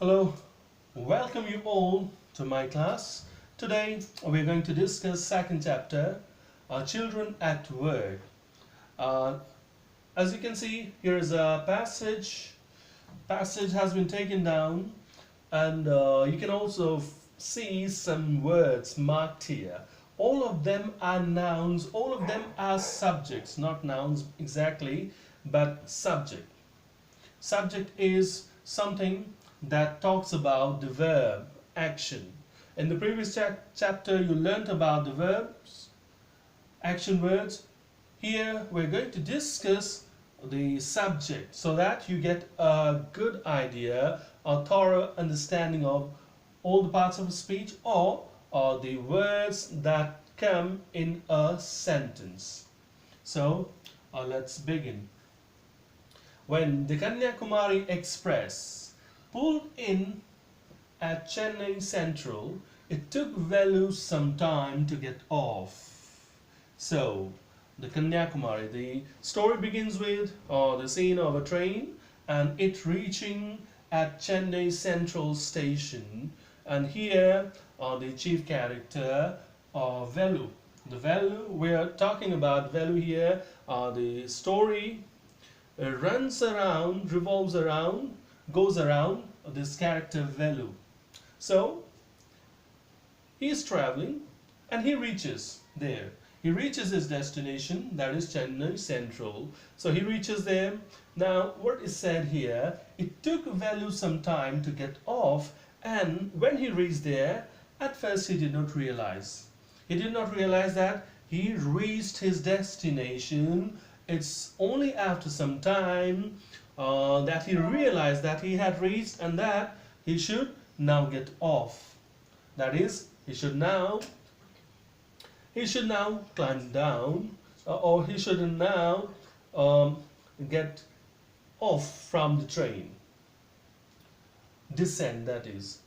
Hello, welcome you all to my class. Today we're going to discuss second chapter, Children at Work. Uh, as you can see, here is a passage. Passage has been taken down, and you can also see some words marked here. All of them are nouns. All of them are subjects, not nouns exactly, but subject. Subject is something that talks about the verb, action. In the previous chapter, you learnt about the verbs, action words. Here, we're going to discuss the subject so that you get a good idea, a thorough understanding of all the parts of a speech or the words that come in a sentence. So, let's begin. When the Kanyakumari Express pulled in at Chennai Central, it took Velu some time to get off. So, the Kanyakumari, the story begins with the scene of a train and it reaching at Chennai Central Station. And here, the chief character, Velu. The Velu, we are talking about Velu here. The story runs around, revolves around, goes around this character Velu. So he is traveling and he reaches there. He reaches his destination, that is Chennai Central. So he reaches there. Now what is said here, it took Velu some time to get off, and when he reached there, at first he did not realize. He did not realize that he reached his destination. It's only after some time that he realized that he had reached and that he should now get off. That is, he should now climb down, or he should now get off from the train. Descend, that is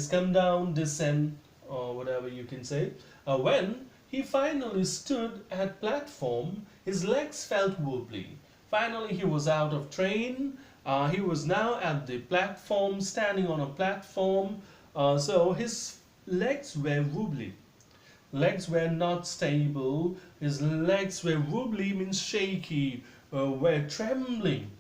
come down, descend, or whatever you can say. When he finally stood at platform, his legs felt wobbly. Finally he was out of train. He was now at the platform, standing on a platform. So his legs were wobbly. Legs were not stable. His legs were wobbly, means shaky, were trembling.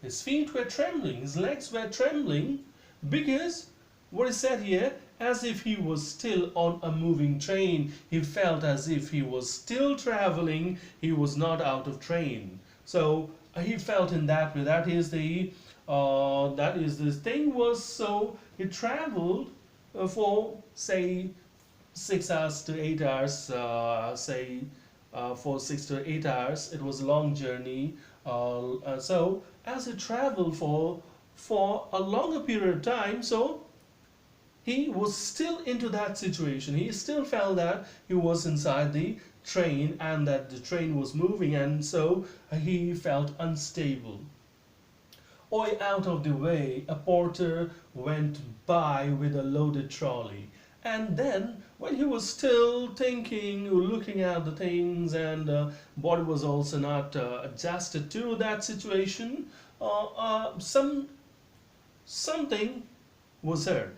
His feet were trembling. His legs were trembling because what is said here, as if he was still on a moving train. He felt as if he was still traveling. He was not out of train. So he felt in that way. That is the thing was, so he traveled for say 6 hours to 8 hours. For 6 to 8 hours. It was a long journey. So as he traveled for a longer period of time, so he was still into that situation. He still felt that he was inside the train and that the train was moving, and so he felt unstable. Oi, out of the way, a porter went by with a loaded trolley. And then, when he was still thinking, looking at the things, and body was also not adjusted to that situation, something was heard.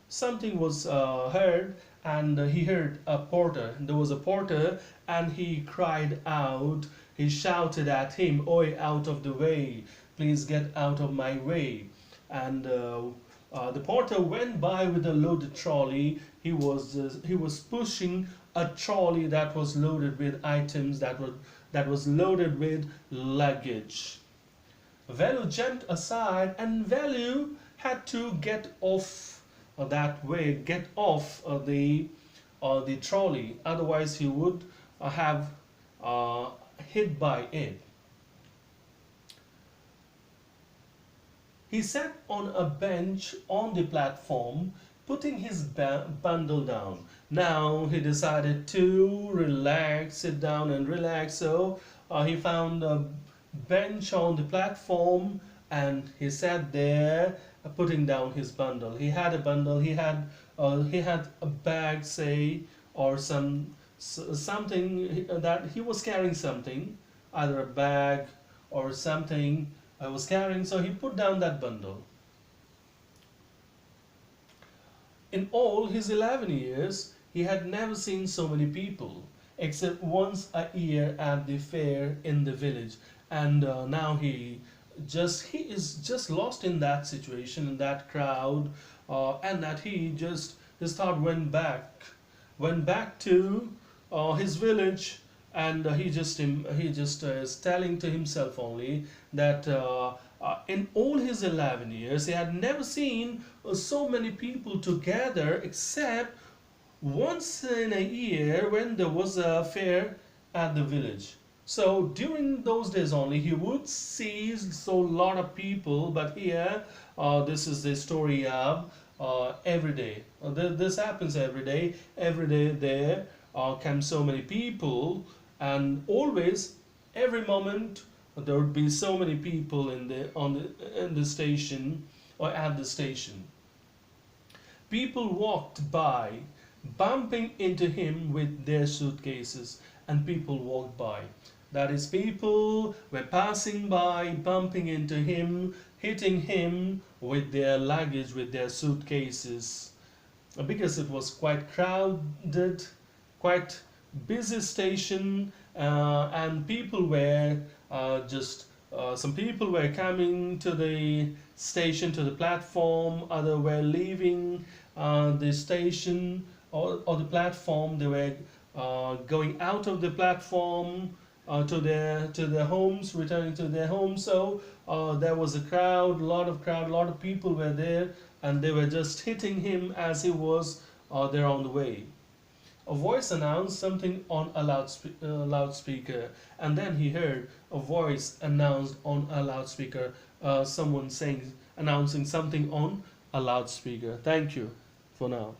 Something was heard, and he heard a porter. There was a porter, and he cried out. He shouted at him, "Oi, out of the way! Please get out of my way!" And the porter went by with a loaded trolley. He was pushing a trolley that was loaded with items, that was loaded with luggage. Velu jumped aside, and Velu had to get off that way, get off the trolley. Otherwise, he would have hit by it. He sat on a bench on the platform, putting his bundle down. Now he decided to relax, sit down and relax. So he found a bench on the platform and he sat there, putting down his bundle. He had a bundle. He had a bag, say, or something that he was carrying something, either a bag or something was carrying, so he put down that bundle. In all his 11 years, he had never seen so many people, except once a year at the fair in the village. And now he is just lost in that situation, in that crowd, and that his thought went back to his village, and he just is telling to himself only that in all his 11 years he had never seen so many people together except once in a year when there was a fair at the village. So during those days only he would see so lot of people, but here this is the story of every day. This happens every day. Every day there come so many people, and always, every moment, there would be so many people in the station or at the station. People walked by, bumping into him with their suitcases, and people walked by. That is, people were passing by, bumping into him, hitting him with their luggage, with their suitcases, because it was quite crowded, quite busy station, and people were just some people were coming to the station, to the platform, other were leaving the station or the platform. They were going out of the platform to their homes, returning to their homes. So there was a crowd, a lot of people were there, and they were just hitting him as he was there on the way. A voice announced something on a loudspeaker, and then he heard a voice announced on a loudspeaker, someone announcing something on a loudspeaker. Thank you for now.